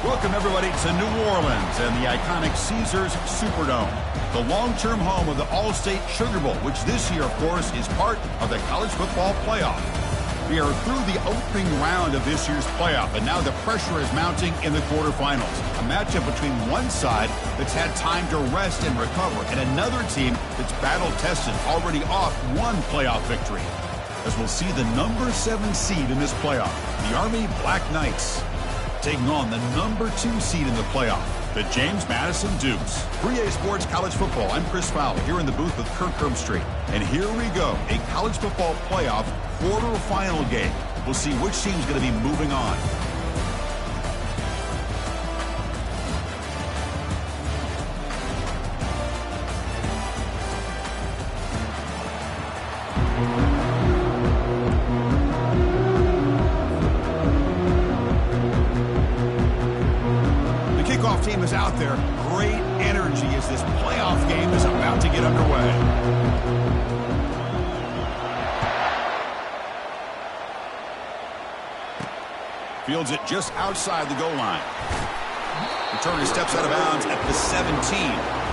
Welcome, everybody, to New Orleans and the iconic Caesars Superdome, the long-term home of the All-State Sugar Bowl, which this year, of course, is part of the college football playoff. We are through the opening round of this year's playoff, and now the pressure is mounting in the quarterfinals. A matchup between one side that's had time to rest and recover, and another team that's battle-tested, already off one playoff victory. As we'll see the number 7 seed in this playoff, the Army Black Knights, taking on the number 2 seed in the playoff, the James Madison Dukes. 3A Sports College Football. I'm Chris Fowler here in the booth with Kirk Herbstreit. And here we go, a college football playoff quarterfinal game. We'll see which team's going to be moving on. Team is out there. Great energy as this playoff game is about to get underway. Fields it just outside the goal line. Returner steps out of bounds at the 17.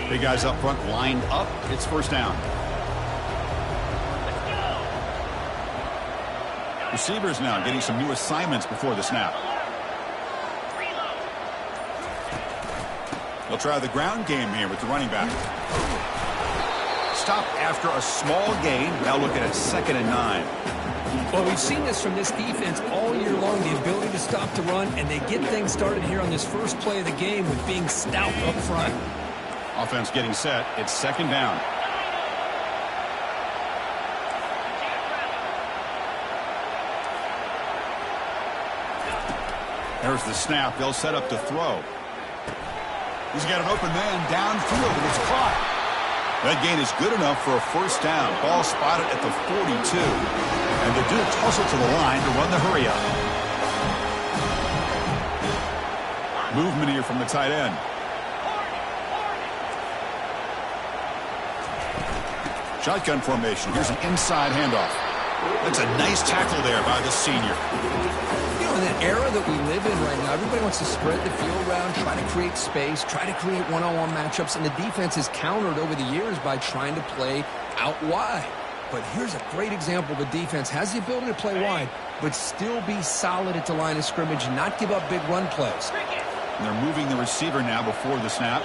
Big guys up front lined up. It's first down. Receivers now getting some new assignments before the snap. They'll try the ground game here with the running back. Stop after a small gain. Now look at a 2nd and 9. Well, we've seen this from this defense all year long, the ability to stop the run, and they get things started here on this first play of the game with being stout up front. Offense getting set. It's 2nd down. There's the snap. They'll set up to throw. He's got an open man downfield, and it's caught. That gain is good enough for a first down. Ball spotted at the 42. And the Dukes hustle to the line to run the hurry up. Movement here from the tight end. Shotgun formation. Here's an inside handoff. That's a nice tackle there by the senior. You know, in that era that we live in right now, everybody wants to spread the field around, try to create space, try to create one-on-one matchups, and the defense has countered over the years by trying to play out wide. But here's a great example. The defense has the ability to play wide, but still be solid at the line of scrimmage and not give up big run plays. And they're moving the receiver now before the snap.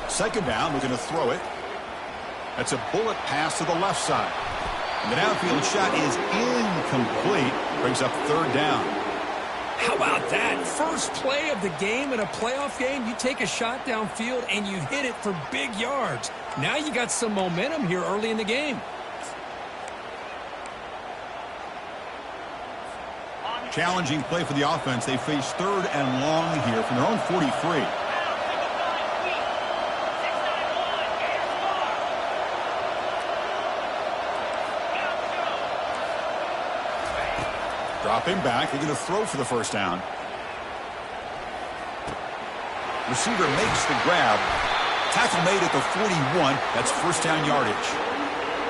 2nd down, we're going to throw it. That's a bullet pass to the left side. And the downfield shot is incomplete. Brings up 3rd down. How about that? First play of the game in a playoff game, you take a shot downfield and you hit it for big yards. Now you got some momentum here early in the game. Challenging play for the offense. They face 3rd and long here from their own 43. Dropping back. They're going to throw for the first down. Receiver makes the grab. Tackle made at the 41. That's first down yardage.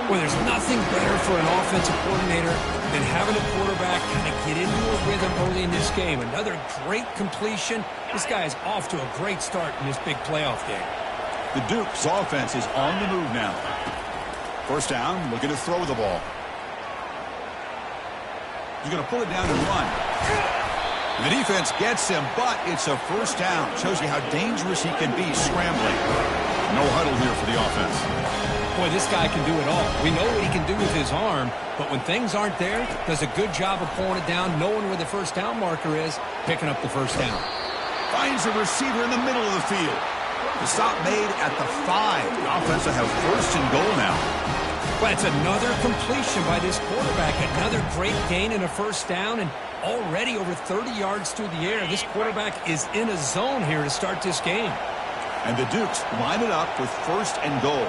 Well, there's nothing better for an offensive coordinator than having a quarterback kind of get into a rhythm early in this game. Another great completion. This guy is off to a great start in this big playoff game. The Dukes offense is on the move now. First down, looking to throw the ball. He's going to pull it down and run. The defense gets him, but it's a first down. Shows you how dangerous he can be scrambling. No huddle here for the offense. Boy, this guy can do it all. We know what he can do with his arm, but when things aren't there, does a good job of pulling it down, knowing where the first down marker is, picking up the first down. Finds a receiver in the middle of the field. The stop made at the 5. The offense will have 1st and goal now. Well, it's another completion by this quarterback. Another great gain and a first down, and already over 30 yards through the air. This quarterback is in a zone here to start this game. And the Dukes line it up with 1st and goal.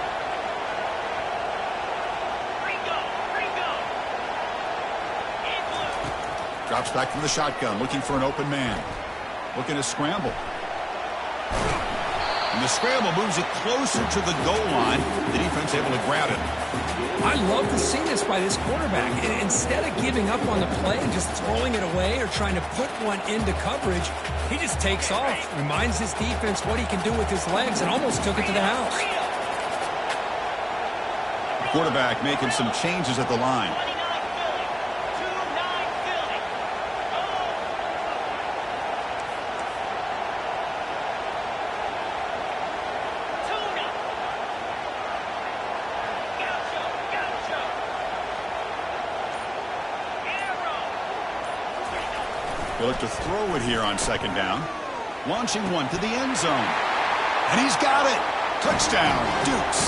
Drops back from the shotgun, looking for an open man. Looking to scramble. And the scramble moves it closer to the goal line. The defense able to grab it. I love to see this by this quarterback. Instead of giving up on the play and just throwing it away or trying to put one into coverage, he just takes off, reminds his defense what he can do with his legs, and almost took it to the house. Quarterback making some changes at the line. They look to throw it here on second down. Launching one to the end zone. And he's got it. Touchdown, Dukes.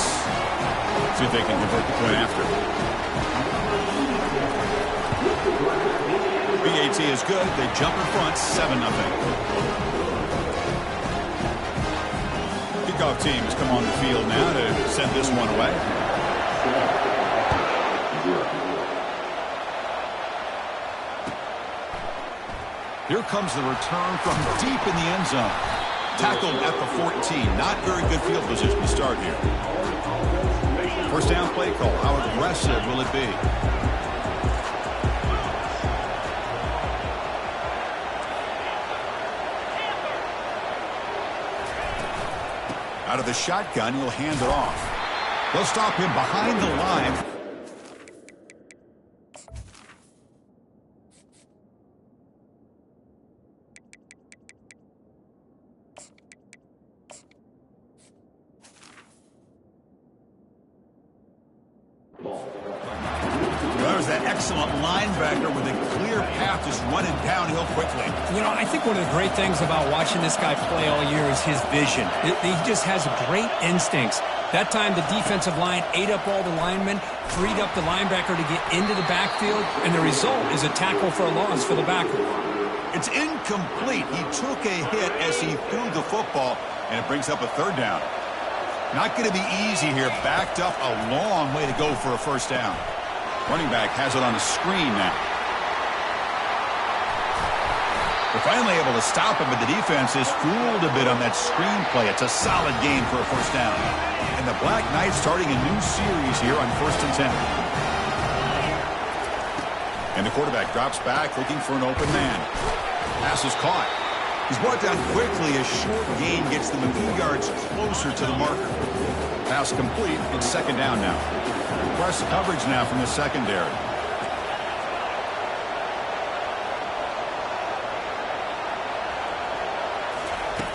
See if they can convert the point after. BAT is good. They jump in front, 7-0. Kickoff teams come on the field now to send this one away. Here comes the return from deep in the end zone. Tackled at the 14. Not very good field position to start here. First down play call. How aggressive will it be? Out of the shotgun, he'll hand it off. They'll stop him behind the line. There's that excellent linebacker with a clear path just running downhill quickly. You know, I think one of the great things about watching this guy play all year is his vision. He just has great instincts. That time, the defensive line ate up all the linemen, freed up the linebacker to get into the backfield, and the result is a tackle for a loss for the backer. It's incomplete. He took a hit as he threw the football, and it brings up a third down. Not going to be easy here. Backed up a long way to go for a first down. Running back has it on the screen now. They're finally able to stop him, but the defense is fooled a bit on that screen play. It's a solid gain for a first down. And the Black Knights starting a new series here on 1st and 10. And the quarterback drops back looking for an open man. Pass is caught. He's brought down quickly. A short gain gets them a few yards closer to the marker. Pass complete. It's second down now. Press coverage now from the secondary.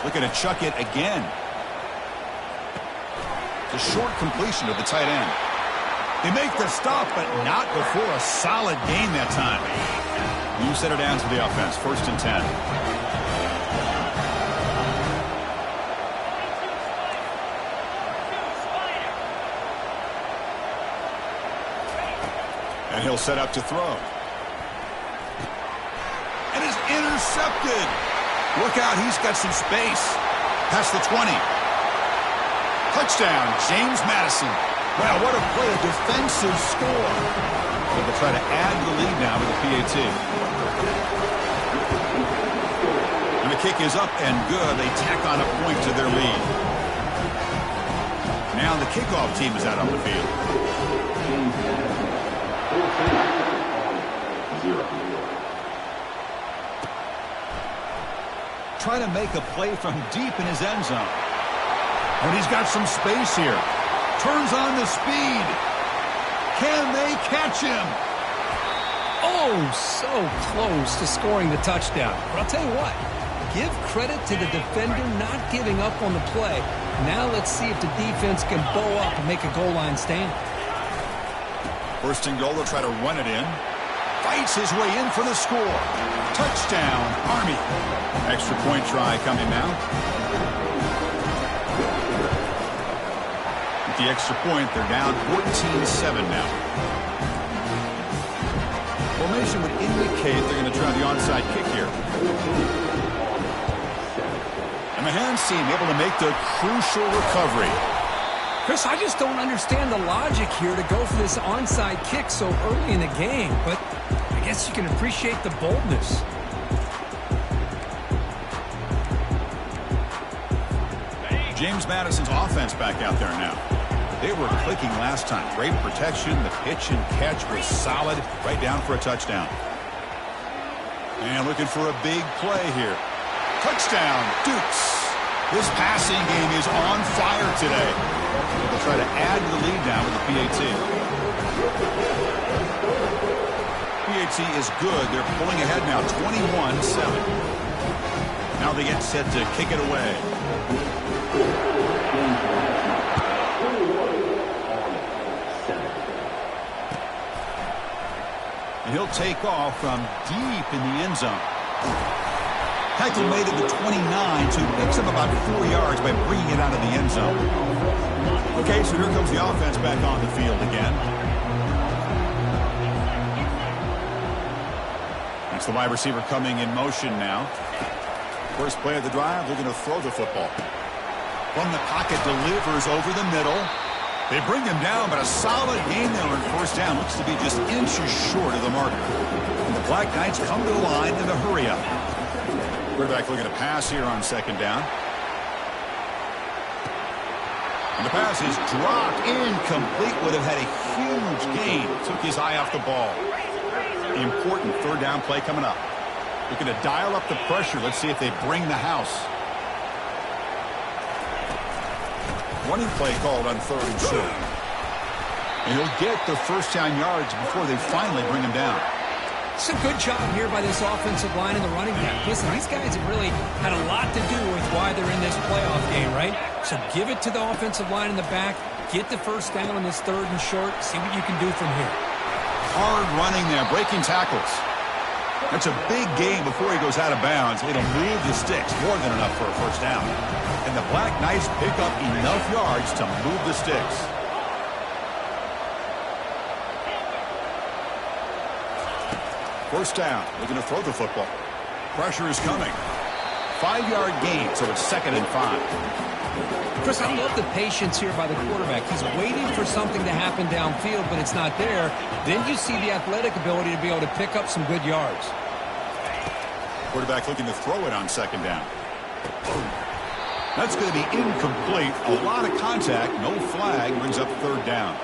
Looking to chuck it again. It's a short completion to the tight end. They make the stop, but not before a solid gain that time. You set it down to the offense. 1st and 10. And he'll set up to throw. And is intercepted. Look out, he's got some space. Past the 20. Touchdown, James Madison. Wow, what a play, a defensive score. They'll try to add the lead now with the PAT. And the kick is up and good. They tack on a point to their lead. Now the kickoff team is out on the field. Trying to make a play from deep in his end zone. And he's got some space here. Turns on the speed. Can they catch him? Oh, so close to scoring the touchdown. But I'll tell you what, give credit to the defender not giving up on the play. Now let's see if the defense can bow up and make a goal line stand. 1st and goal, they'll try to run it in. Fights his way in for the score. Touchdown, Army. Extra point try coming now. With the extra point, they're down 14-7 now. Formation would indicate they're going to try the onside kick here. And the hands team able to make the crucial recovery. Chris, I just don't understand the logic here to go for this onside kick so early in the game, but I I guess you can appreciate the boldness. James Madison's offense back out there now. They were clicking last time. Great protection. The pitch and catch was solid. Right down for a touchdown. And looking for a big play here. Touchdown, Dukes. This passing game is on fire today. They'll try to add to the lead now with the PAT. PAT is good. They're pulling ahead now, 21-7. Now they get set to kick it away. And he'll take off from deep in the end zone. Tackle made it to 29, so he picks up about 4 yards by bringing it out of the end zone. Okay, so here comes the offense back on the field again. That's the wide receiver coming in motion now. First play of the drive, they're going to throw the football. From the pocket, delivers over the middle. They bring him down, but a solid gain there on first down. Looks to be just inches short of the marker. And the Black Knights come to the line in a hurry-up. Quarterback looking to pass here on second down. And the pass is dropped incomplete. Would have had a huge gain. Took his eye off the ball. Important third down play coming up. Looking to dial up the pressure. Let's see if they bring the house. Running play called on third and short. And he'll get the first down yards before they finally bring him down. It's a good job here by this offensive line and the running back. Listen, these guys have really had a lot to do with why they're in this playoff game, right? So give it to the offensive line in the back. Get the first down on this third and short. See what you can do from here. Hard running there, breaking tackles. That's a big gain before he goes out of bounds. It'll move the sticks, more than enough for a first down. And the Black Knights pick up enough yards to move the sticks. First down, looking to throw the football. Pressure is coming. 5-yard gain, so it's 2nd and 5. Chris, I love the patience here by the quarterback. He's waiting for something to happen downfield, but it's not there. Then you see the athletic ability to be able to pick up some good yards. Quarterback looking to throw it on second down. That's going to be incomplete. A lot of contact, no flag, brings up third down.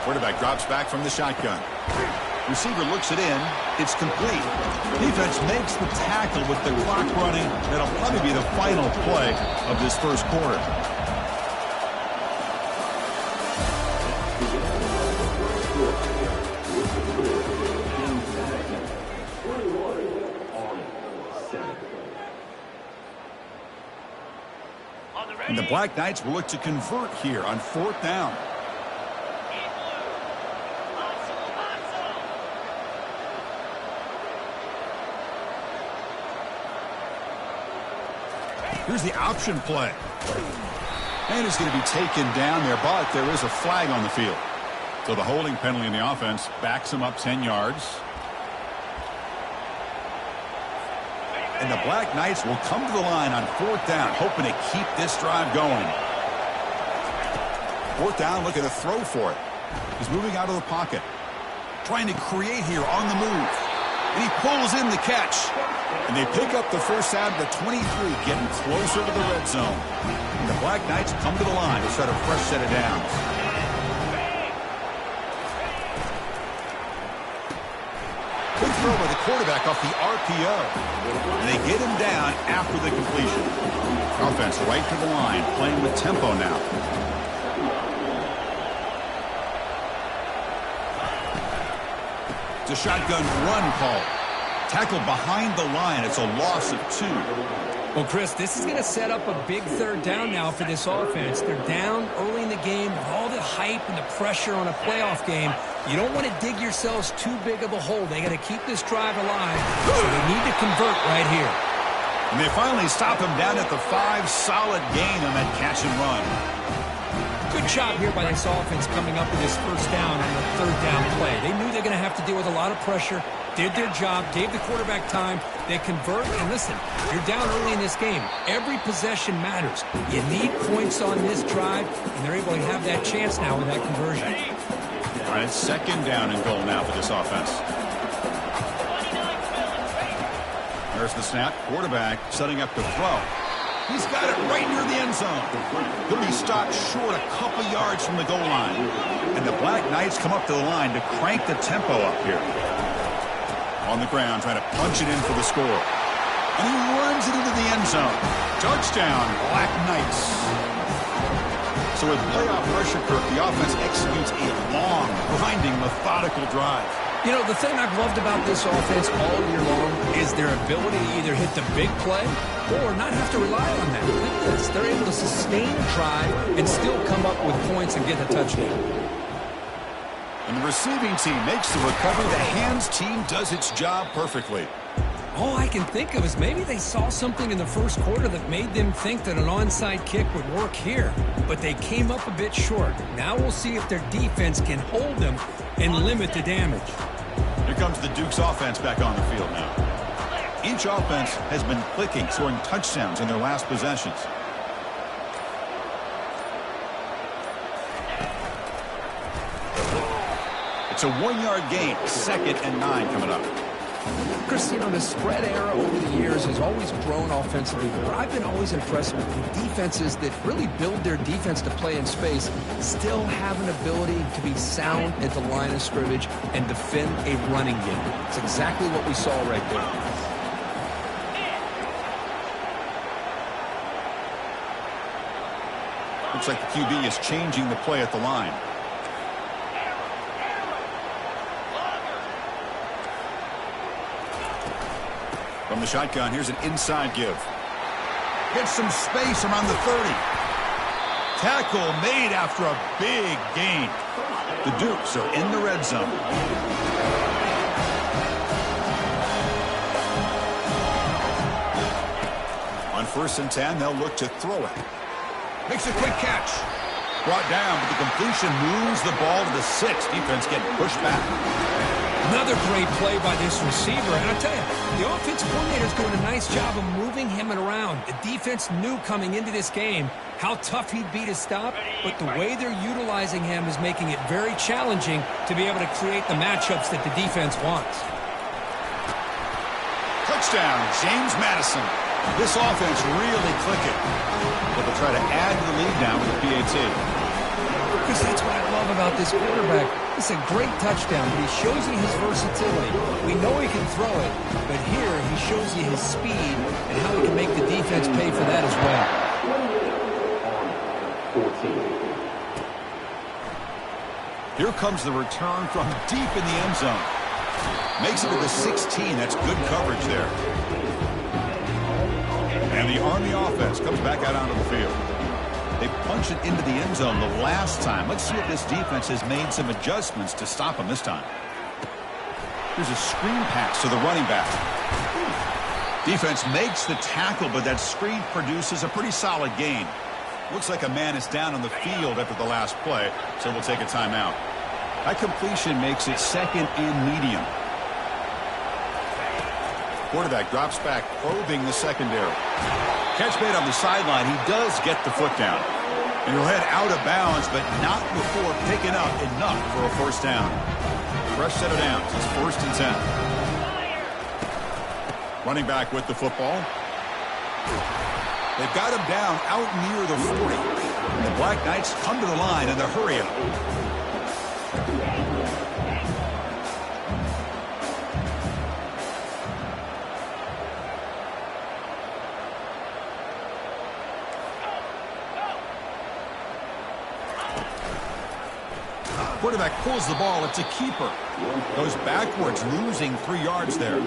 Quarterback drops back from the shotgun. Receiver looks it in. It's complete. Defense makes the tackle with the clock running. That'll probably be the final play of this first quarter. And the Black Knights will look to convert here on fourth down. Here's the option play. And it's going to be taken down there, but there is a flag on the field. So the holding penalty in the offense backs him up 10 yards. And the Black Knights will come to the line on fourth down, hoping to keep this drive going. Fourth down, looking to throw for it. He's moving out of the pocket. Trying to create here on the move. And he pulls in the catch. And they pick up the first down at the 23, getting closer to the red zone. And the Black Knights come to the line to start a fresh set of downs. Good throw by the quarterback off the RPO. And they get him down after the completion. Offense right to the line, playing with tempo now. It's a shotgun run call. Tackled behind the line. It's a loss of 2. Well, Chris, this is going to set up a big third down now for this offense. They're down early in the game with all the hype and the pressure on a playoff game. You don't want to dig yourselves too big of a hole. They got to keep this drive alive, so they need to convert right here. And they finally stop him down at the 5. Solid gain on that catch and run. Good job here by this offense coming up with this first down on the third down play. They knew they're going to have to deal with a lot of pressure, did their job, gave the quarterback time. They convert, and listen, you're down early in this game. Every possession matters. You need points on this drive, and they're able to have that chance now with that conversion. All right, second down and goal now for this offense. There's the snap. Quarterback setting up to throw. He's got it right near the end zone. He'll be stopped short a couple yards from the goal line. And the Black Knights come up to the line to crank the tempo up here. On the ground, trying to punch it in for the score. And he runs it into the end zone. Touchdown, Black Knights. So with playoff pressure, Kirk, the offense executes a long, grinding, methodical drive. You know, the thing I've loved about this offense all year long is their ability to either hit the big play or not have to rely on that. Look at this. They're able to sustain a drive and still come up with points and get a touchdown. And the receiving team makes the recovery. The hands team does its job perfectly. All I can think of is maybe they saw something in the first quarter that made them think that an onside kick would work here. But they came up a bit short. Now we'll see if their defense can hold them and limit the damage. Here comes the Duke's offense back on the field now. Each offense has been clicking, scoring touchdowns in their last possessions. It's a 1-yard gain, 2nd and 9 coming up. Chris, you know, the spread era over the years has always grown offensively, but I've been always impressed with the defenses that really build their defense to play in space, still have an ability to be sound at the line of scrimmage and defend a running game. It's exactly what we saw right there. Looks like the QB is changing the play at the line. From the shotgun, here's an inside give. Gets some space around the 30. Tackle made after a big gain. The Dukes are in the red zone. On 1st and 10, they'll look to throw it. Makes a quick catch. Brought down, but the completion moves the ball to the 6. Defense getting pushed back. Another great play by this receiver. And I tell you, the offensive coordinator's doing a nice job of moving him around. The defense knew coming into this game how tough he'd be to stop, but the way they're utilizing him is making it very challenging to be able to create the matchups that the defense wants. Touchdown, James Madison. This offense really clicking. But they'll try to add to the lead now with the PAT. Because that's what I love about this quarterback. It's a great touchdown, but he shows you his versatility. We know he can throw it, but here he shows you his speed and how he can make the defense pay for that as well. Here comes the return from deep in the end zone. Makes it to the 16. That's good coverage there. And the Army offense comes back out onto the field. They punched it into the end zone the last time. Let's see if this defense has made some adjustments to stop them this time. Here's a screen pass to the running back. Defense makes the tackle, but that screen produces a pretty solid gain. Looks like a man is down on the field after the last play, so we'll take a timeout. That completion makes it 2nd and medium. Quarterback drops back, probing the secondary. Catch made on the sideline. He does get the foot down. And he'll head out of bounds, but not before picking up enough for a 1st down. Fresh set of downs. It's 1st and 10. Running back with the football. They've got him down out near the 40. And the Black Knights come to the line in the hurry up. Quarterback pulls the ball. It's a keeper. Goes backwards, losing 3 yards there.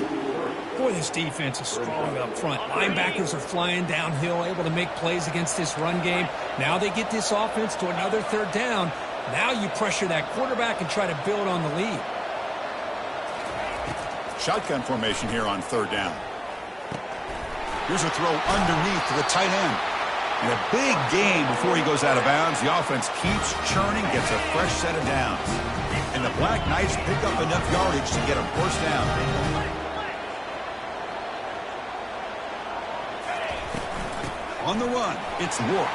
Boy, this defense is strong up front. Linebackers are flying downhill, able to make plays against this run game. Now they get this offense to another 3rd down. Now you pressure that quarterback and try to build on the lead. Shotgun formation here on 3rd down. Here's a throw underneath to the tight end. And a big gain before he goes out of bounds. The offense keeps churning, gets a fresh set of downs. And the Black Knights pick up enough yardage to get a first down. On the run, it's Rourke.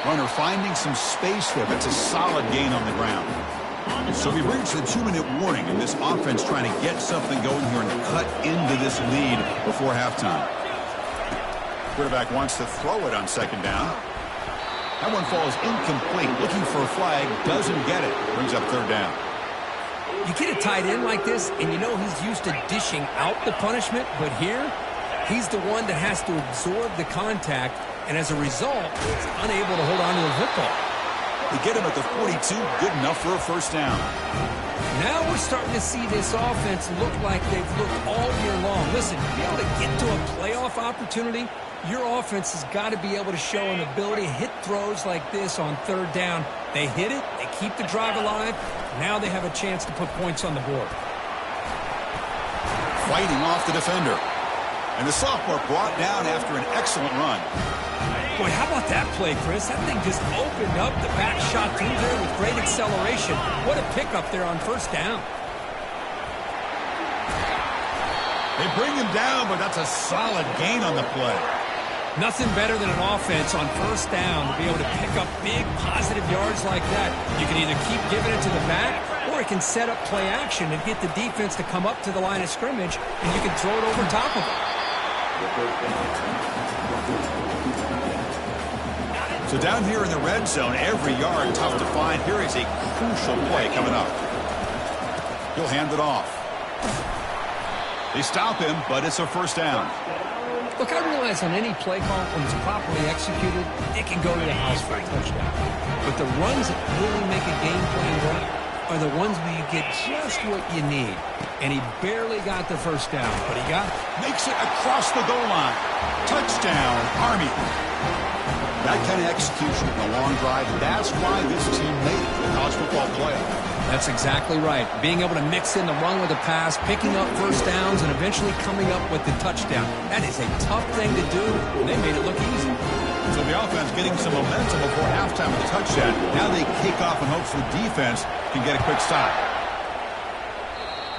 Runner finding some space there. That's a solid gain on the ground. So we've reached the 2-minute warning, and this offense trying to get something going here and cut into this lead before halftime. Quarterback wants to throw it on second down. That one falls incomplete. Looking for a flag, doesn't get it. Brings up third down. You get a tight end like this, and you know he's used to dishing out the punishment, but here, he's the one that has to absorb the contact, and as a result, he's unable to hold on to the football. They get him at the 42, good enough for a first down. Now we're starting to see this offense look like they've looked all year long. Listen, to be able to get to a playoff opportunity, your offense has got to be able to show an ability to hit throws like this on third down. They hit it, they keep the drive alive, now they have a chance to put points on the board. Fighting off the defender. And the sophomore brought down after an excellent run. Boy, how about that play, Chris? That thing just opened up the back shot through there with great acceleration. What a pickup there on first down. They bring him down, but that's a solid gain on the play. Nothing better than an offense on first down to be able to pick up big positive yards like that. You can either keep giving it to the back, or it can set up play action and get the defense to come up to the line of scrimmage, and you can throw it over top of them. So down here in the red zone, every yard tough to find. Here is a crucial play coming up. He'll hand it off. They stop him, but it's a first down. Look, I realize on any play call, when it's properly executed, it can go to the house for a touchdown. But the runs that really make a game plan work are the ones where you get just what you need. And he barely got the first down, but he got it. Makes it across the goal line. Touchdown, Army. That kind of execution in a long drive, that's why this team made it to the college football playoff. That's exactly right. Being able to mix in the run with the pass, picking up first downs, and eventually coming up with the touchdown. That is a tough thing to do, and they made it look easy. So the offense getting some momentum before halftime with a touchdown. Now they kick off in hopes the defense can get a quick stop.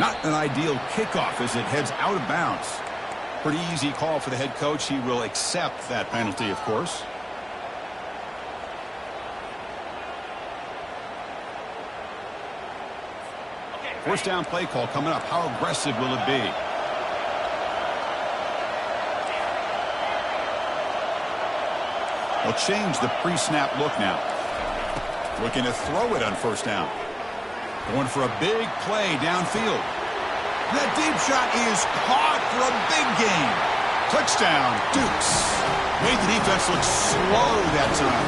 Not an ideal kickoff as it heads out of bounds. Pretty easy call for the head coach. He will accept that penalty, of course. First down play call coming up. How aggressive will it be? They'll change the pre-snap look now. Looking to throw it on first down. Going for a big play downfield. That deep shot is caught for a big gain. Touchdown, Dukes. Made the defense look slow that time.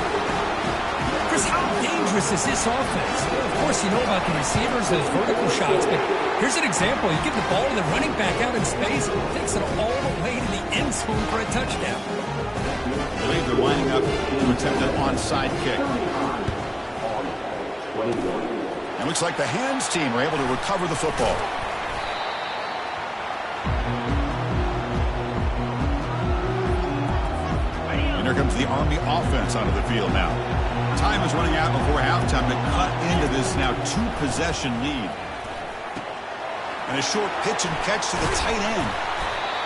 Chris, how dangerous is this offense? Well, of course, you know about the receivers, those vertical shots, but here's an example. You give the ball to the running back out in space, takes it all the way to the end zone for a touchdown. I believe they're lining up to attempt an onside kick. It looks like the hands team are able to recover the football. And here comes the Army offense onto the field now. Time is running out before halftime to cut into this now two-possession lead. And a short pitch and catch to the tight end.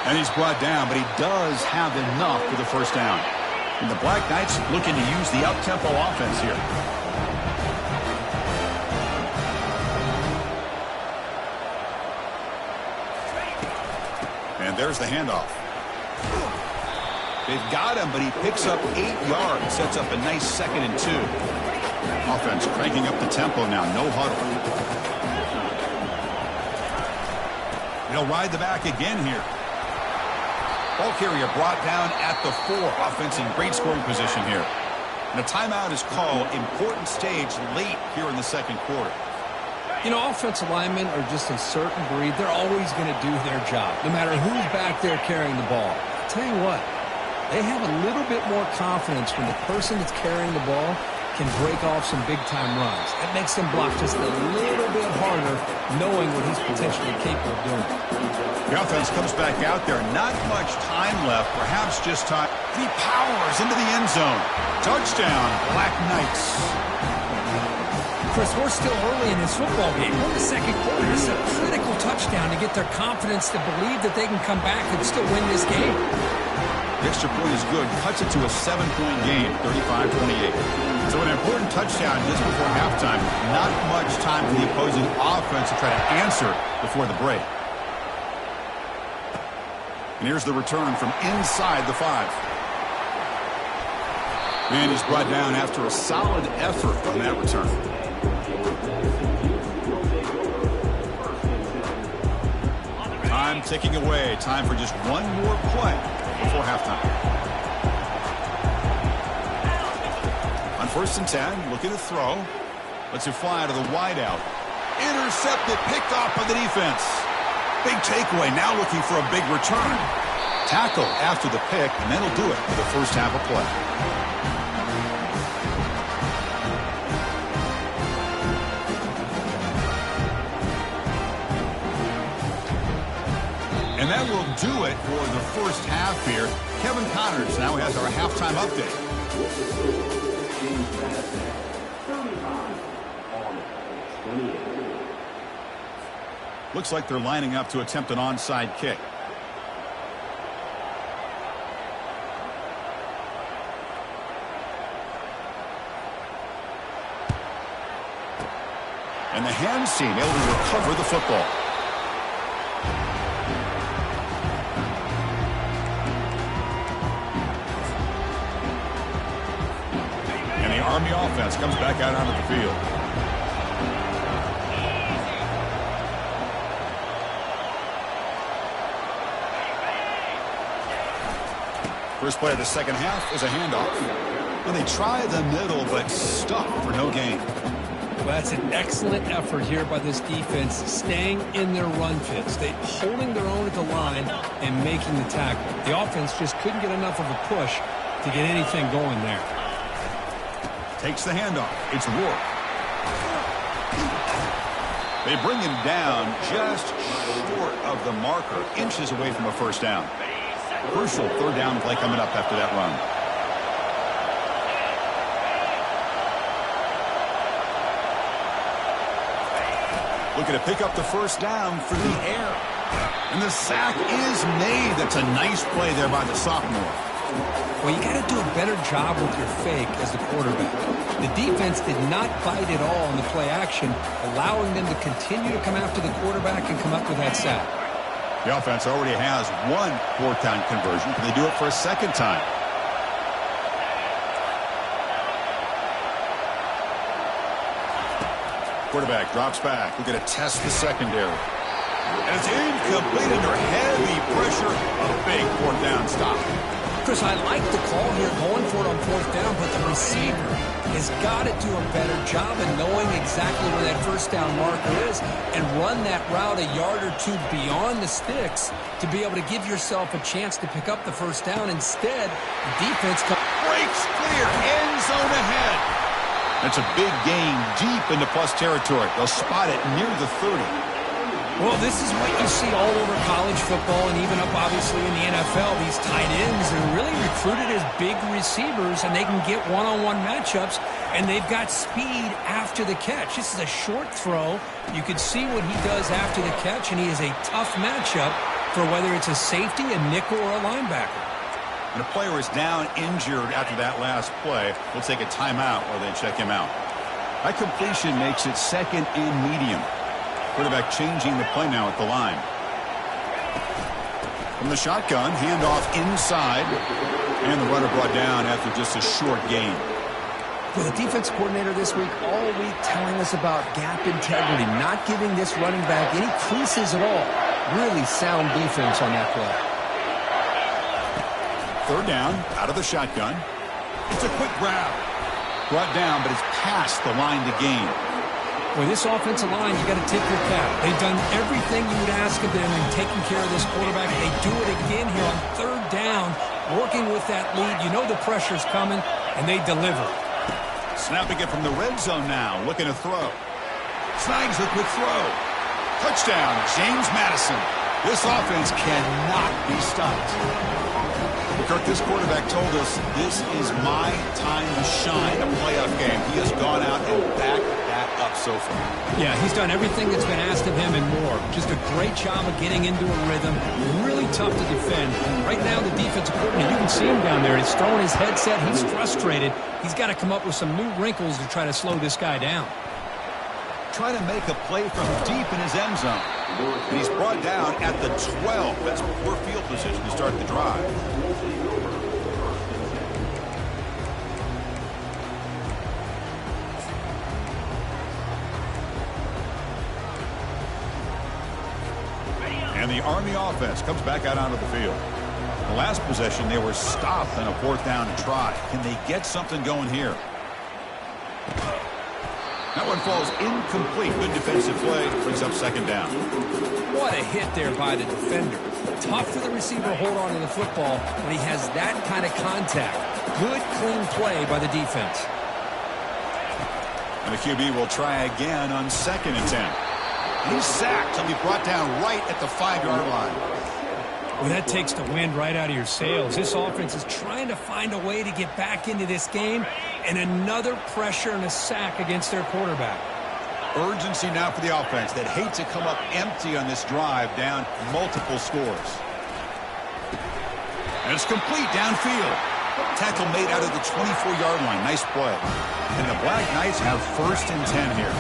And he's brought down, but he does have enough for the first down. And the Black Knights looking to use the up-tempo offense here. And there's the handoff. They've got him, but he picks up 8 yards, sets up a nice 2nd and 2. Offense cranking up the tempo now, no huddle. They'll ride the back again here. Ball carrier brought down at the 4. Offense in great scoring position here. And a timeout is called. Important stage late here in the second quarter. You know, offensive linemen are just a certain breed. They're always going to do their job, no matter who's back there carrying the ball. I'll tell you what. They have a little bit more confidence when the person that's carrying the ball can break off some big-time runs. That makes them block just a little bit harder, knowing what he's potentially capable of doing. The offense comes back out there. Not much time left. Perhaps just time. He powers into the end zone. Touchdown, Black Knights. Chris, we're still early in this football game. We're in the second quarter. This is a critical touchdown to get their confidence to believe that they can come back and still win this game. The extra point is good. Cuts it to a 7-point game, 35-28. So an important touchdown just before halftime. Not much time for the opposing offense to try to answer before the break. And here's the return from inside the 5. And he's brought down after a solid effort on that return. Time ticking away. Time for just one more play before halftime. On 1st and 10, looking to throw. Lets it fly to the wideout. Intercepted, picked off by the defense. Big takeaway, now looking for a big return. Tackle after the pick, and that'll do it for the first half of play. And that will do it for the first half here. Kevin Connors now has our halftime update. Looks like they're lining up to attempt an onside kick. And the hands team able to recover the football. Army offense comes back out onto the field. First play of the second half is a handoff. And they try the middle, but stuck for no gain. Well, that's an excellent effort here by this defense, staying in their run fits. They holding their own at the line and making the tackle. The offense just couldn't get enough of a push to get anything going there. Takes the handoff. It's Rourke. They bring him down just short of the marker, inches away from a first down. Crucial third down play coming up after that run. Looking to pick up the first down through the air. And the sack is made. That's a nice play there by the sophomore. Well, you got to do a better job with your fake as the quarterback. The defense did not bite at all in the play action, allowing them to continue to come after the quarterback and come up with that sack. The offense already has one fourth down conversion. Can they do it for a second time? Quarterback drops back. We're going to test the secondary. And it's incomplete under heavy pressure. A big fourth down stop. Chris, I like the call here, going for it on fourth down, but the receiver has got to do a better job of knowing exactly where that first down marker is and run that route a yard or two beyond the sticks to be able to give yourself a chance to pick up the first down. Instead, the defense breaks clear, end zone ahead. That's a big gain deep into plus territory. They'll spot it near the 30. Well, this is what you see all over college football and even up, obviously, in the NFL. These tight ends are really recruited as big receivers, and they can get one-on-one matchups, and they've got speed after the catch. This is a short throw. You can see what he does after the catch, and he is a tough matchup for whether it's a safety, a nickel, or a linebacker. When a player is down injured after that last play, we'll take a timeout while they check him out. That completion makes it second and medium. Quarterback changing the play now at the line. From the shotgun, handoff inside. And the runner brought down after just a short gain. Well, the defense coordinator this week all week telling us about gap integrity, not giving this running back any creases at all. Really sound defense on that play. Third down, out of the shotgun. It's a quick grab. Brought down, but it's past the line to gain. With this offensive line, you got to tip your cap. They've done everything you would ask of them in taking care of this quarterback. They do it again here on third down, working with that lead. You know the pressure's coming, and they deliver. Snapping it from the red zone now, looking to throw. Snags the quick throw. Touchdown, James Madison. This offense cannot be stopped. Kirk, this quarterback told us this is my time to shine, a playoff game. He has gone out and backed that up so far. Yeah, he's done everything that's been asked of him and more. Just a great job of getting into a rhythm. Really tough to defend. Right now, the defensive coordinator, you can see him down there. He's throwing his headset. He's frustrated. He's got to come up with some new wrinkles to try to slow this guy down. Trying to make a play from deep in his end zone. And he's brought down at the 12. That's poor field position to start the drive. And the Army offense comes back out onto the field. The last possession, they were stopped on a 4th down try. Can they get something going here? That one falls incomplete. Good defensive play. Brings up 2nd down. What a hit there by the defender. Tough for the receiver to hold on to the football when he has that kind of contact. Good, clean play by the defense. And the QB will try again on 2nd and 10. He's sacked. He'll be brought down right at the 5-yard line. Well, that takes the wind right out of your sails. This offense is trying to find a way to get back into this game, and another pressure and a sack against their quarterback. Urgency now for the offense that hate to come up empty on this drive, down multiple scores. And it's complete downfield. Tackle made out of the 24-yard line. Nice play. And the Black Knights have 1st and 10 here.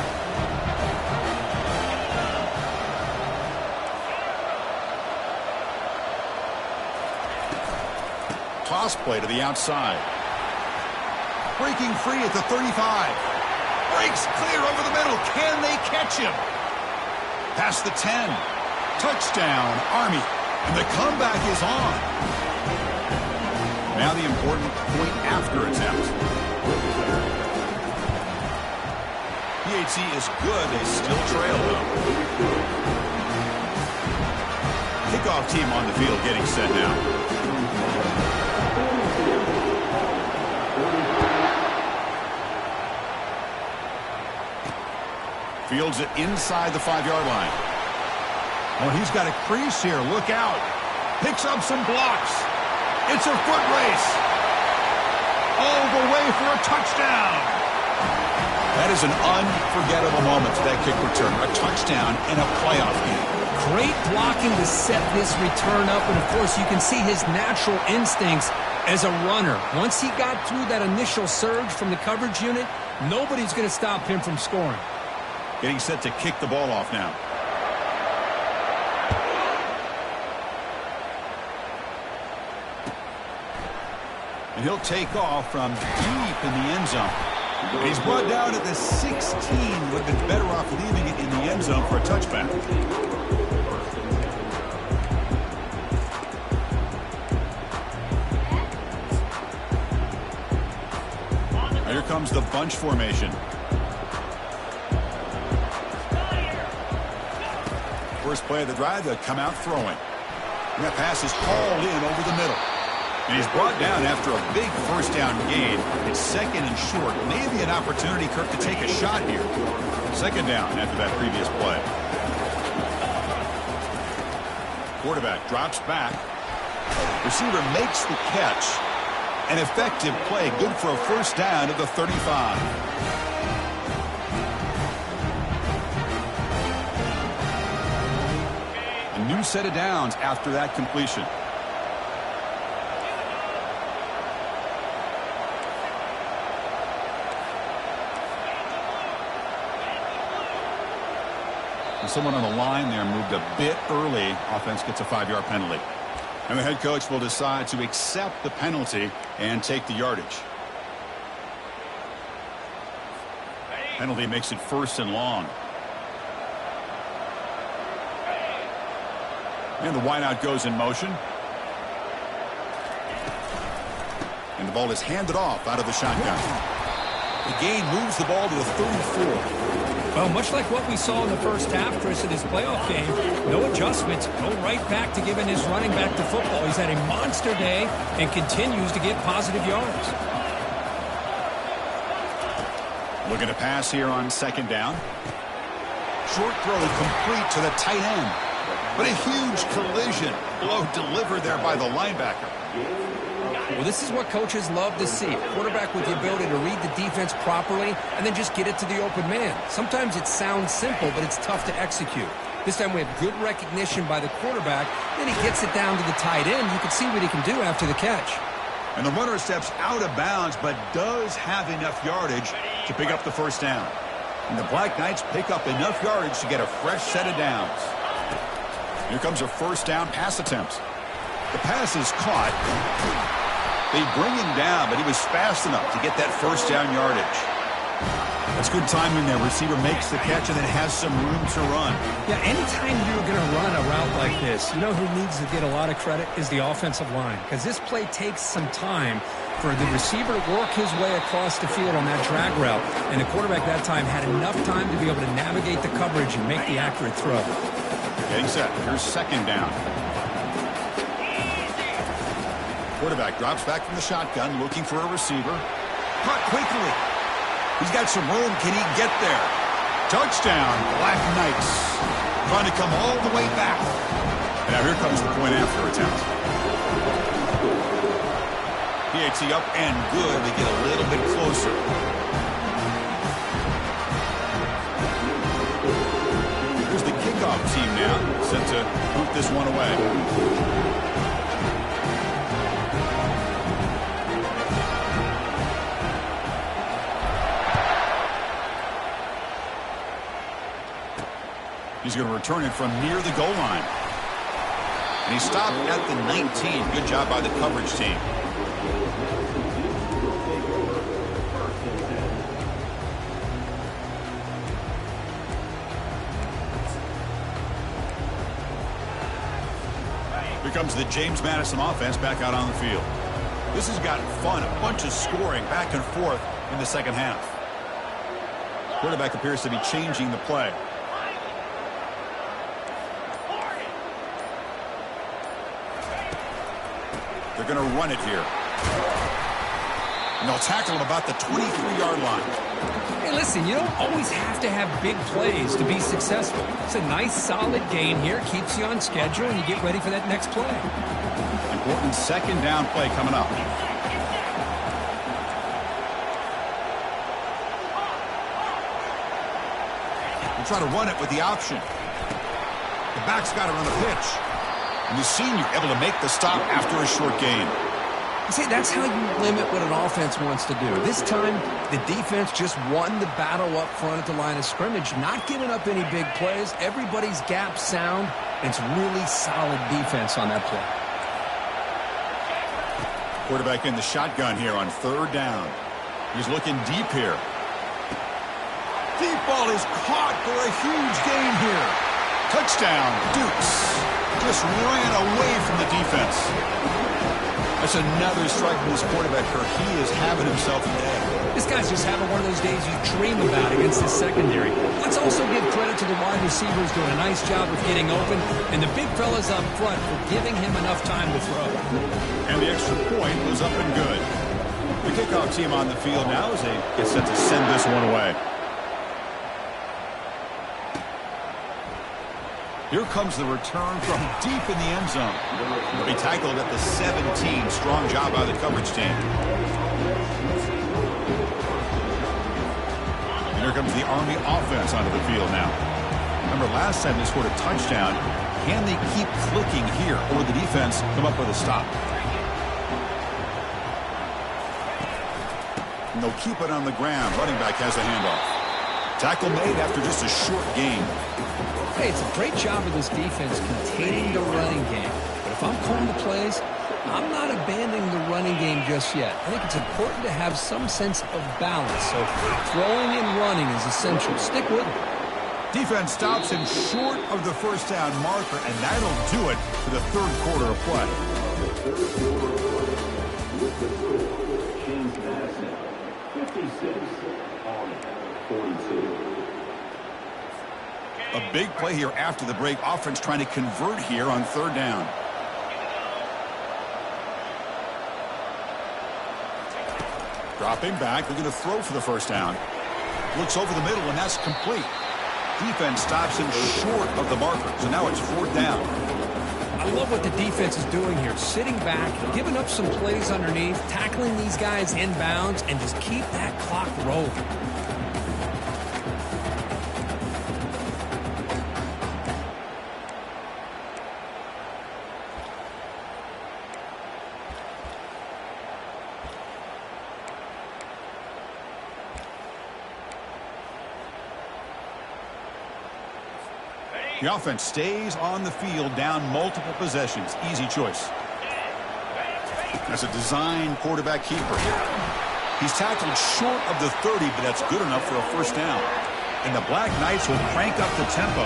Toss play to the outside. Breaking free at the 35. Breaks clear over the middle. Can they catch him? Past the 10. Touchdown, Army. And the comeback is on. Now the important point after attempt. PHC is good. They still trail, though. Kickoff team on the field getting set now. Fields it inside the 5-yard line. Oh, he's got a crease here. Look out. Picks up some blocks. It's a foot race. All the way for a touchdown. That is an unforgettable moment for that kick return. A touchdown in a playoff game. Great blocking to set this return up, and of course you can see his natural instincts as a runner. Once he got through that initial surge from the coverage unit, nobody's going to stop him from scoring. Getting set to kick the ball off now. And he'll take off from deep in the end zone. And he's brought down at the 16. Would have been better off leaving it in the end zone for a touchback. Here comes the bunch formation. First play of the drive, they'll come out throwing. And that pass is hauled in over the middle. And he's brought down after a big 1st down gain. It's 2nd and short. Maybe an opportunity, Kirk, to take a shot here. 2nd down after that previous play. Quarterback drops back. Receiver makes the catch. An effective play, good for a 1st down at the 35. New set of downs after that completion. And someone on the line there moved a bit early. Offense gets a 5-yard penalty. And the head coach will decide to accept the penalty and take the yardage. Penalty makes it 1st and long. And the wideout goes in motion. And the ball is handed off out of the shotgun. The gain moves the ball to the 34. Well, much like what we saw in the first half, Chris, in his playoff game, no adjustments, go right back to giving his running back to football. He's had a monster day and continues to get positive yards. Looking to pass here on 2nd down. Short throw complete to the tight end. But a huge collision. Blow delivered there by the linebacker. Well, this is what coaches love to see. A quarterback with the ability to read the defense properly and then just get it to the open man. Sometimes it sounds simple, but it's tough to execute. This time we have good recognition by the quarterback. Then he gets it down to the tight end. You can see what he can do after the catch. And the runner steps out of bounds, but does have enough yardage to pick up the first down. And the Black Knights pick up enough yardage to get a fresh set of downs. Here comes a first down pass attempt. The pass is caught. They bring him down, but he was fast enough to get that first down yardage. That's good timing there. Receiver makes the catch and then has some room to run. Yeah, anytime you're going to run a route like this, you know who needs to get a lot of credit is the offensive line. Because this play takes some time for the receiver to work his way across the field on that drag route. And the quarterback that time had enough time to be able to navigate the coverage and make the accurate throw. Getting set. Here's second down. Quarterback drops back from the shotgun, looking for a receiver. Caught quickly. He's got some room. Can he get there? Touchdown, Black Knights. Trying to come all the way back. Now here comes the point after attempt. PAT up and good. They get a little bit closer. Here's the kickoff team now, set to boot this one away. He's going to return it from near the goal line. And he stopped at the 19. Good job by the coverage team. Here comes the James Madison offense back out on the field. This has gotten fun. A bunch of scoring back and forth in the second half. Quarterback appears to be changing the play. They're going to run it here. And they'll tackle him about the 23-yard line. Hey, listen, you don't always have to have big plays to be successful. It's a nice, solid gain here. Keeps you on schedule, and you get ready for that next play. Important second down play coming up. We'll try to run it with the option. The back's got it on the pitch. And the senior able to make the stop after a short gain. See, that's how you limit what an offense wants to do. This time, the defense just won the battle up front at the line of scrimmage, not giving up any big plays. Everybody's gap sound. It's really solid defense on that play. Quarterback in the shotgun here on third down. He's looking deep here. Deep ball is caught for a huge gain here. Touchdown, Dukes. Just ran away from the defense. That's another strike from this quarterback, Kirk. He is having himself a day. This guy's just having one of those days you dream about against his secondary. Let's also give credit to the wide receivers doing a nice job of getting open, and the big fellas up front for giving him enough time to throw. And the extra point was up and good. The kickoff team on the field now as they get set to send this one away. Here comes the return from deep in the end zone. He'll be tackled at the 17. Strong job by the coverage team. And here comes the Army offense onto the field now. Remember, last time they scored a touchdown. Can they keep clicking here, or the defense come up with a stop? And they'll keep it on the ground. Running back has the handoff. Tackle made after just a short gain. Hey, it's a great job of this defense containing the running game. But if I'm calling the plays, I'm not abandoning the running game just yet. I think it's important to have some sense of balance. So throwing and running is essential. Stick with it. Defense stops him short of the first down marker, and that'll do it for the third quarter of play. James Madison, 56 on 42. A big play here after the break. Offense trying to convert here on third down. Dropping back. They're going to throw for the first down. Looks over the middle, and that's complete. Defense stops him short of the marker, so now it's 4th down. I love what the defense is doing here. Sitting back, giving up some plays underneath, tackling these guys inbounds, and just keep that clock rolling. The offense stays on the field, down multiple possessions. Easy choice. That's a design quarterback keeper. He's tackled short of the 30, but that's good enough for a 1st down. And the Black Knights will crank up the tempo.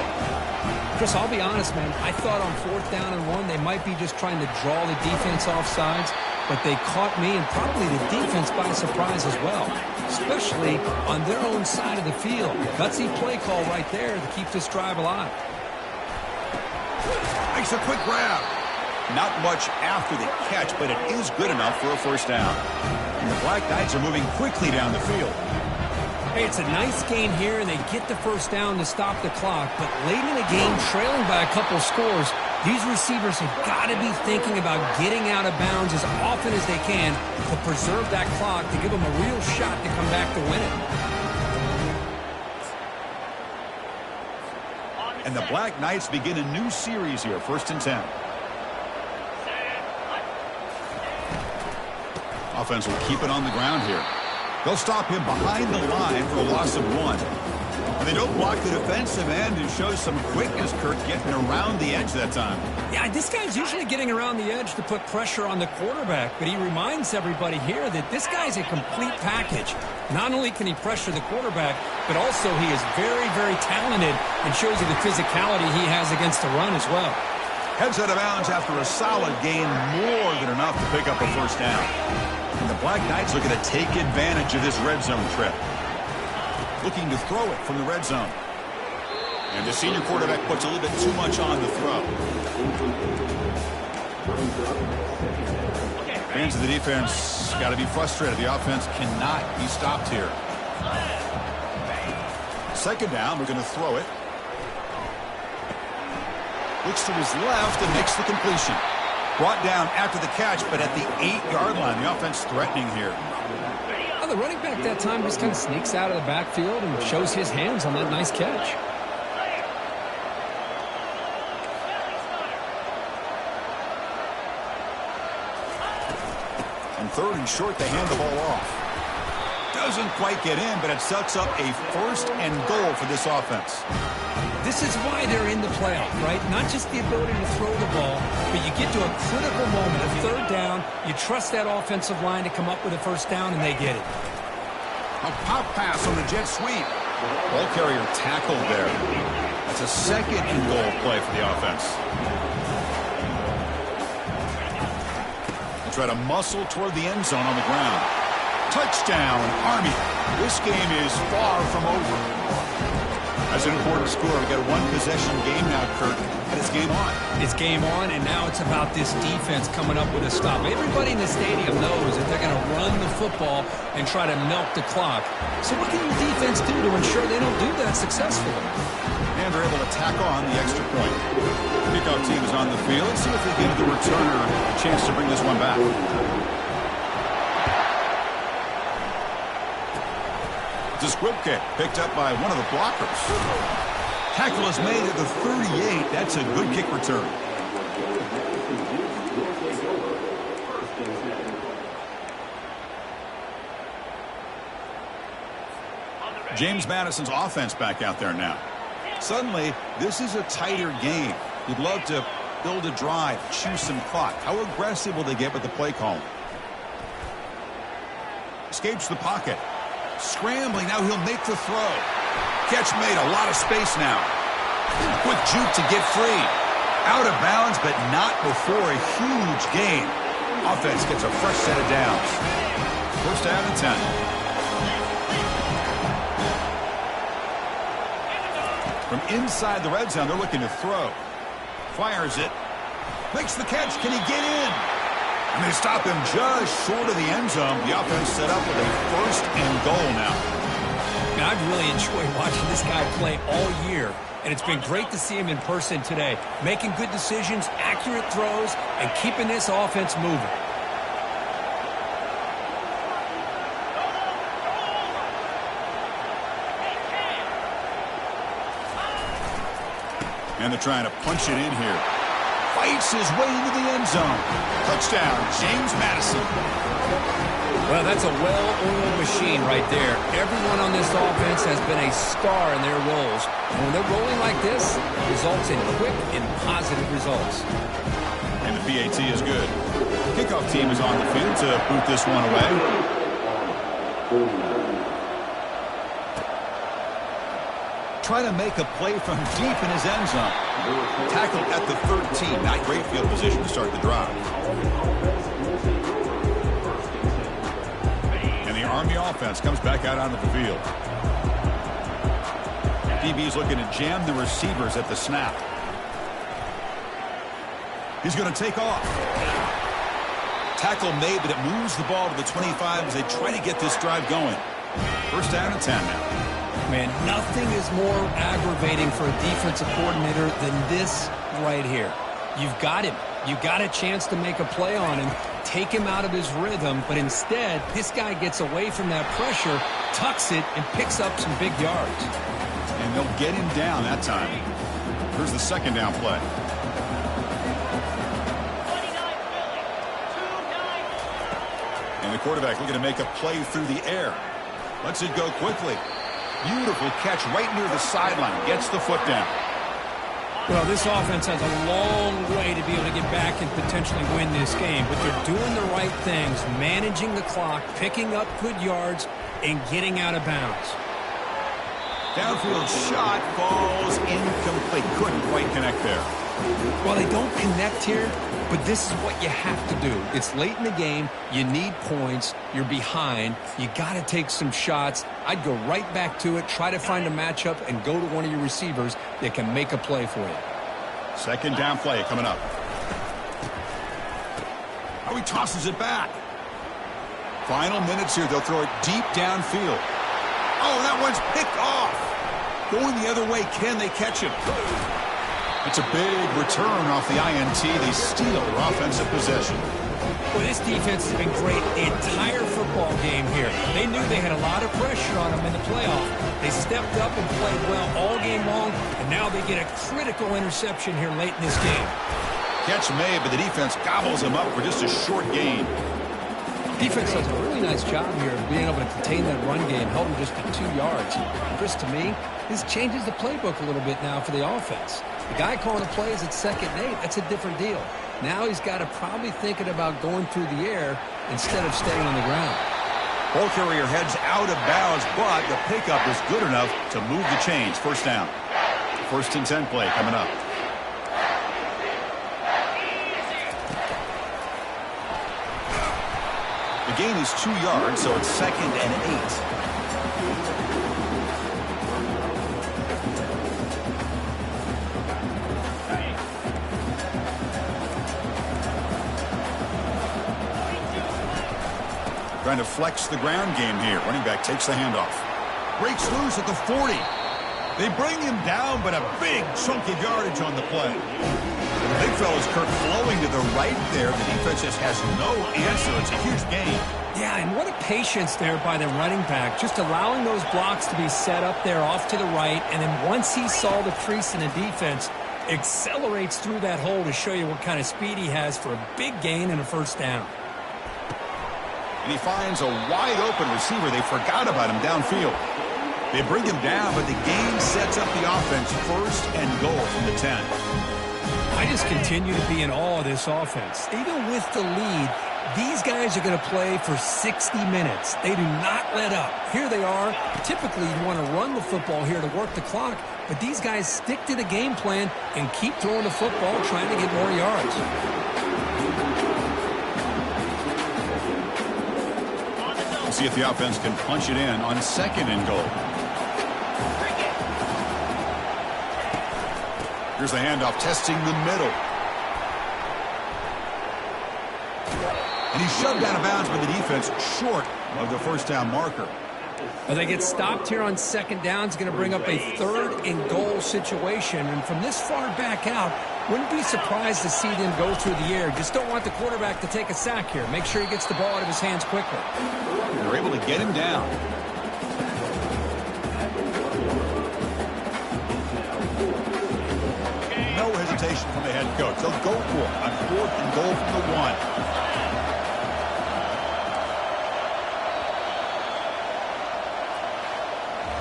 Chris, I'll be honest, man. I thought on 4th down and 1, they might be just trying to draw the defense off sides, but they caught me and probably the defense by surprise as well, especially on their own side of the field. Gutsy play call right there to keep this drive alive. Makes a quick grab. Not much after the catch, but it is good enough for a 1st down. And the Black Knights are moving quickly down the field. Hey, it's a nice gain here, and they get the 1st down to stop the clock. But late in the game, trailing by a couple scores, these receivers have got to be thinking about getting out of bounds as often as they can to preserve that clock, to give them a real shot to come back to win it. And the Black Knights begin a new series here, 1st and 10. Offense will keep it on the ground here. They'll stop him behind the line for a loss of 1. And they don't block the defensive end, who shows some quickness, Kurt, getting around the edge that time. Yeah, this guy's usually getting around the edge to put pressure on the quarterback, but he reminds everybody here that this guy's a complete package. Not only can he pressure the quarterback, but also he is very, very talented and shows you the physicality he has against the run as well. Heads out of bounds after a solid gain, more than enough to pick up a 1st down. And the Black Knights looking to take advantage of this red zone trip. Looking to throw it from the red zone. And the senior quarterback puts a little bit too much on the throw. Fans of the defense got to be frustrated. The offense cannot be stopped here. 2nd down, we're going to throw it. Looks to his left and makes the completion. Brought down after the catch, but at the 8-yard line, the offense threatening here. The running back that time just kind of sneaks out of the backfield and shows his hands on that nice catch. On 3rd and short, they hand the ball off. Doesn't quite get in, but it sets up a 1st and goal for this offense. This is why they're in the playoff, right? Not just the ability to throw the ball, but you get to a critical moment, a 3rd down, you trust that offensive line to come up with a 1st down, and they get it. A pop pass on the jet sweep. Ball carrier tackled there. That's a 2nd and goal play for the offense. They try to muscle toward the end zone on the ground. Touchdown, Army. This game is far from over. That's an important score. We've got a 1-possession game now, Kurt, and it's game on. It's game on, and now it's about this defense coming up with a stop. Everybody in the stadium knows that they're going to run the football and try to milk the clock. So what can your defense do to ensure they don't do that successfully? And they're able to tack on the extra point. The kickoff team is on the field. Let's see if they give the returner a chance to bring this one back. It's a squib kick picked up by one of the blockers. Tackle is made at the 38. That's a good kick return. James Madison's offense back out there now. Suddenly, this is a tighter game. You'd love to build a drive, choose some clock. How aggressive will they get with the play call? Escapes the pocket. Scrambling, now he'll make the throw. Catch made, a lot of space now. Quick juke to get free. Out of bounds, but not before a huge gain. Offense gets a fresh set of downs. 1st down and 10. From inside the red zone, they're looking to throw. Fires it. Makes the catch. Can he get in? And they stop him just short of the end zone. The offense set up with a 1st and goal now. Man, I've really enjoyed watching this guy play all year, and it's been great to see him in person today, making good decisions, accurate throws, and keeping this offense moving. And they're trying to punch it in here. Fights his way into the end zone. Touchdown, James Madison. Well, that's a well-oiled machine right there. Everyone on this offense has been a star in their roles. And when they're rolling like this, it results in quick and positive results. And the PAT is good. Kickoff team is on the field to boot this one away. Trying to make a play from deep in his end zone. Tackled at the 13. Not great field position to start the drive. And the Army offense comes back out onto the field. DB's looking to jam the receivers at the snap. He's going to take off. Tackle made, but it moves the ball to the 25 as they try to get this drive going. First down and 10 now. Man, nothing is more aggravating for a defensive coordinator than this right here. You've got him. You've got a chance to make a play on him, take him out of his rhythm, but instead, this guy gets away from that pressure, tucks it, and picks up some big yards. And they'll get him down that time. Here's the second down play. And the quarterback looking to make a play through the air. Lets it go quickly. Beautiful catch right near the sideline. Gets the foot down. Well, this offense has a long way to be able to get back and potentially win this game, but they're doing the right things, managing the clock, picking up good yards, and getting out of bounds. Downfield shot falls incomplete. Couldn't quite connect there. Well, they don't connect here, but this is what you have to do. It's late in the game. You need points. You're behind. You got to take some shots. I'd go right back to it, try to find a matchup, and go to one of your receivers that can make a play for you. Second down play coming up. Oh, he tosses it back. Final minutes here. They'll throw it deep downfield. Oh, that one's picked off. Going the other way. Can they catch him? It's a big return off the INT. They steal their offensive possession. Well, this defense has been great the entire football game here. They knew they had a lot of pressure on them in the playoff. They stepped up and played well all game long, and now they get a critical interception here late in this game. Catch made, but the defense gobbles them up for just a short gain. Defense does a really nice job here of being able to contain that run game, held them just to 2 yards. Chris, to me, this changes the playbook a little bit now for the offense. The guy calling the plays at 2nd and 8, that's a different deal. Now he's got to probably thinking about going through the air instead of staying on the ground. Ball carrier heads out of bounds, but the pickup is good enough to move the chains. First down. First and 10 play coming up. The gain is 2 yards, so it's 2nd and 8. Trying to flex the ground game here. Running back takes the handoff. Breaks loose at the 40. They bring him down, but a big chunk of yardage on the play. The big fella's Kirk flowing to the right there. The defense just has no answer. It's a huge gain. Yeah, and what a patience there by the running back. Just allowing those blocks to be set up there off to the right, and then once he saw the crease in the defense, accelerates through that hole to show you what kind of speed he has for a big gain and a first down. And he finds a wide-open receiver. They forgot about him downfield. They bring him down, but the game sets up the offense first and goal from the 10. I just continue to be in awe of this offense. Even with the lead, these guys are going to play for 60 minutes. They do not let up. Here they are. Typically, you want to run the football here to work the clock, but these guys stick to the game plan and keep throwing the football, trying to get more yards. We'll see if the offense can punch it in on 2nd and goal. Here's the handoff, testing the middle. And he's shoved out of bounds by the defense short of the first down marker. Well, they get stopped here on second down. It's going to bring up a 3rd and goal situation. And from this far back out, wouldn't be surprised to see them go through the air. Just don't want the quarterback to take a sack here. Make sure he gets the ball out of his hands quickly. They're able to get him down. No hesitation from the head coach. They'll go for it on 4th and goal from the 1.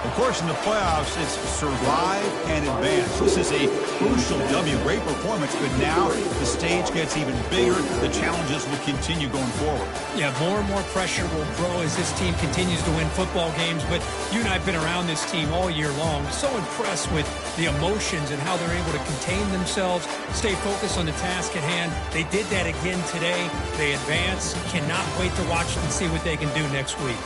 Of course, in the playoffs, it's survive and advance. This is a crucial W. Great performance, but now the stage gets even bigger. The challenges will continue going forward. Yeah, more and more pressure will grow as this team continues to win football games. But you and I have been around this team all year long. So impressed with the emotions and how they're able to contain themselves, stay focused on the task at hand. They did that again today. They advance. Cannot wait to watch and see what they can do next week.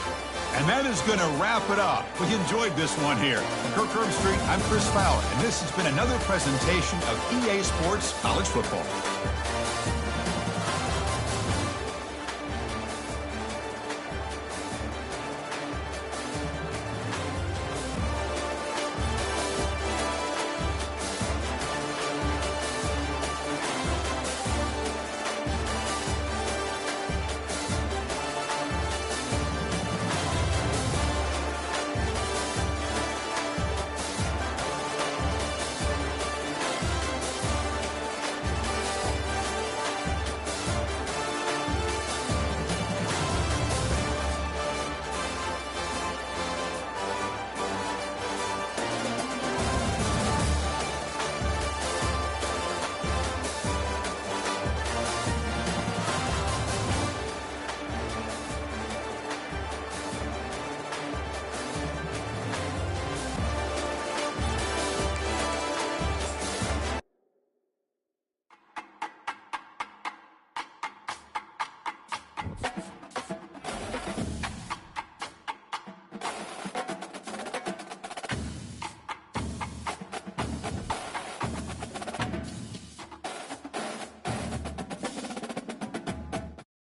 And that is going to wrap it up. We enjoyed this one here. From Kirk Street, I'm Chris Fowler, and this has been another presentation of EA Sports College Football.